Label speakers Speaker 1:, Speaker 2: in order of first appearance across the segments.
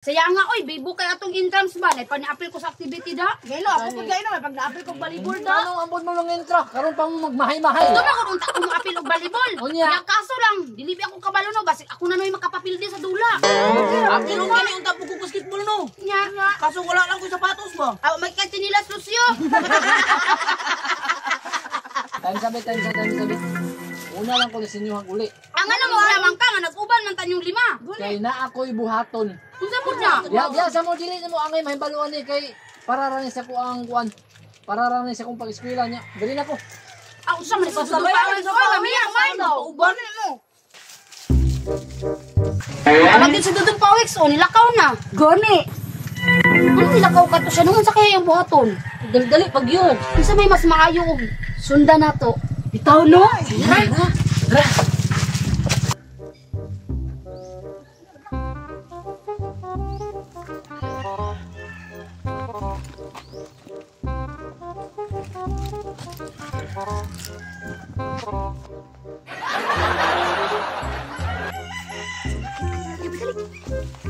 Speaker 1: Saya nga, oy, bibo kay atong intrams ba? Pani-apil ko sa activity da.
Speaker 2: Gaylo, ako po gaylo, may pag-na-apil kong volleyball da.
Speaker 3: Ano ang mo lang intra? Karon pang magmahay-mahay.
Speaker 1: Ito na kung unta kong apil og volleyball.
Speaker 3: Unya.
Speaker 1: Kaya kaso lang, dilibi ako kabalo no, basi ako na noy makapapil din sa dula.
Speaker 2: Apil kong gani, unta po ko basketball no.
Speaker 1: Nya.
Speaker 2: Kaso wala lang ko sapatos ba?
Speaker 1: Aw, may katinilas Lucio.
Speaker 3: Time sabi. Una lang ko sa inyo uli.
Speaker 1: Ang ano mo lamang ka nga nag-uban man tanyong 5.
Speaker 3: Kay na ako'y buhaton.
Speaker 1: Unsa pud na?
Speaker 3: Diya sa mo dili mo angay mahibaluan ni kay para ra ni sa ko ang kuan. Para ra ni sa kong pag-eskwela niya. Dili na ko.
Speaker 1: Aw, unsa man sa
Speaker 2: Sabay,
Speaker 1: pawis?
Speaker 2: sabay,
Speaker 1: Oy, mamiya man.
Speaker 2: Uban mo.
Speaker 1: Alam din si Dudong Pawix, o nilakaw na. Gani. Ano nilakaw ka to siya? Nung sa kaya yung buhaton?
Speaker 2: Dali pag yun.
Speaker 1: Isa may mas maayo og sunda na to. Bitaw no?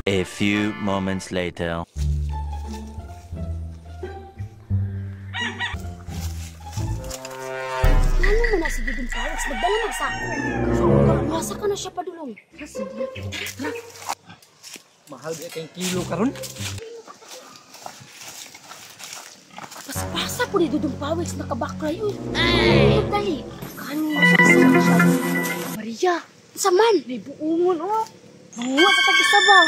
Speaker 4: A few moments later.
Speaker 1: Ano mo na si Dudong Pawix? Nagdala ng sako. Nasa ka na siya padulong.
Speaker 3: Mahal di kay kilo karon.
Speaker 1: Pasa po ni Dudong Pawix nakabaklay yun. Ay! Dali. Kanina siya. Maria, saman. May buungon oh. Bunga sa tag-isa ba?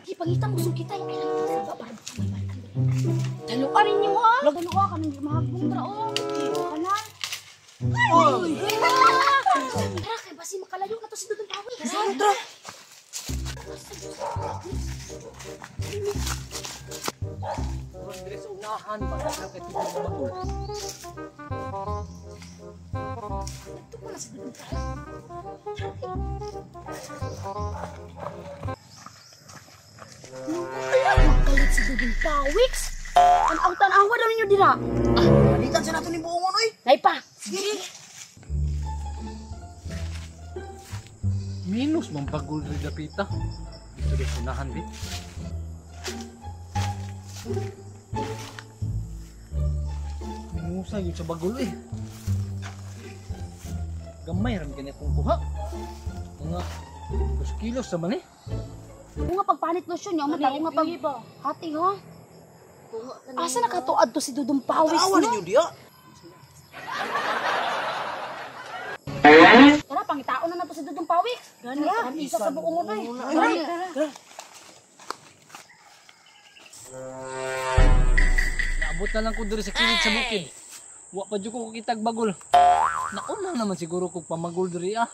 Speaker 1: Di, pangita mo kita yung kailangan sa ba para baka taluan ninyo ha? Taluan ka nang mahagbong trao. Iyo ka na. Ay! Tara, kaya basi makalayo ka to si Dudong Pawix.
Speaker 2: Sandra!
Speaker 3: Ron dire sa unahan para sa kay tibok na bato.
Speaker 1: Ito ko na si Dudong Pawix. Magalit si Dudong Pawix. Ang tanawa daw ninyo dira.
Speaker 2: Balikan siya nato ni buongon oy.
Speaker 1: Naipa.
Speaker 2: Sige.
Speaker 3: Minus man bagol ri dapita. Dito di unahan di. Minusa yun sa bagol eh. Gamay ram kanya kong kuha. Mga 2 kilos naman eh.
Speaker 1: Kung nga pagpanit lotion niya, mata nga pag hati ha. Asa nakatuad to si Dudong Pawix
Speaker 2: Tanawa
Speaker 1: no?
Speaker 2: ninyo diya.
Speaker 1: Tara, pangitaon na to si Dudong Pawix. Tara, isa sa buong mo eh.
Speaker 3: Naabot na lang ko diri sa kilid sa bukid. Wa pa jud ko kitag bagol. Nauna naman siguro kog pamagol diri ah.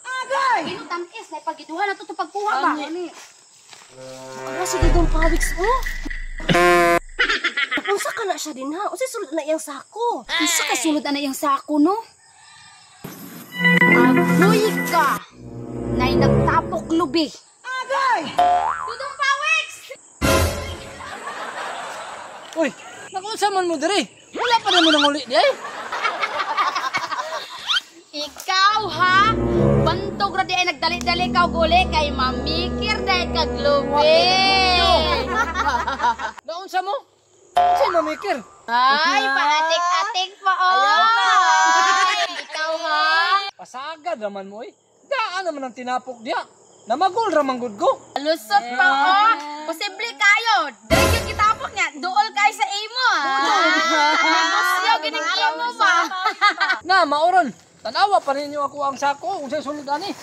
Speaker 1: Ino tamis, na pagiduhan na to pagkuha ba? Ano si Dudong Pawix oh?
Speaker 5: Unsa ka na siya din ha? Unsay sulod na iyang sako?
Speaker 1: Isa ka sulod na iyang sako no? Agoy ka! Na'y nagtapok lubi. Dudong Pawix!
Speaker 3: Uy, nakunsa man mo diri. Wala pa naman nang uli di ay.
Speaker 1: Ikaw ha? Bantog ra di ay nagdali-dali ka og uli kay mamikir dahil kag lubi.
Speaker 3: Naunsa mo? Unsay mamikir?
Speaker 1: Ay, paatik-atik pa oh! Ikaw ha?
Speaker 3: Pasagad raman mo eh. Daan naman ang tinapok diya. Namagol raman gud ko.
Speaker 1: Lusot pa oh! Posible kayo! Dahil yung kitapok niya, dool kayo sa imo Gusto gining imo ba?
Speaker 3: Na, mauron. Tanawa pa ninyo ako ang sako. Unsay sulod ani?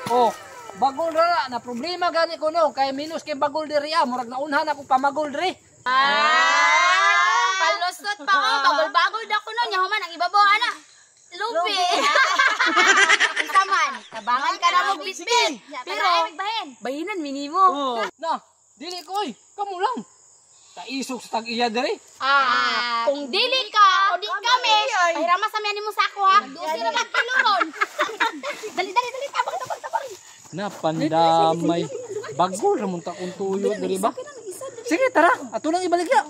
Speaker 3: Oh, bagol ra na problema gani ko no. Kay minus kay bagol diri ah. Murag naunhan ako pamagol diri.
Speaker 1: Palusot pa oh! Bagol-bagol na ko nun. Yahuman, ang ibabaw, ana. Lupi! Saman, tabangan ka na mo bitbit. Pero, bahinan minimo.
Speaker 3: Na, dili ko oy. Kamo lang. Taisok sa tag-iya diri.
Speaker 1: Kung dili ka o di kami, pahirama sa miyan mo sako ha. Doon na magkiluron. Dali, tabang.
Speaker 3: Na pandamay. Bagol ra mun ta kung tuyo diri ba? Sige tara, ato nang ibalik ya.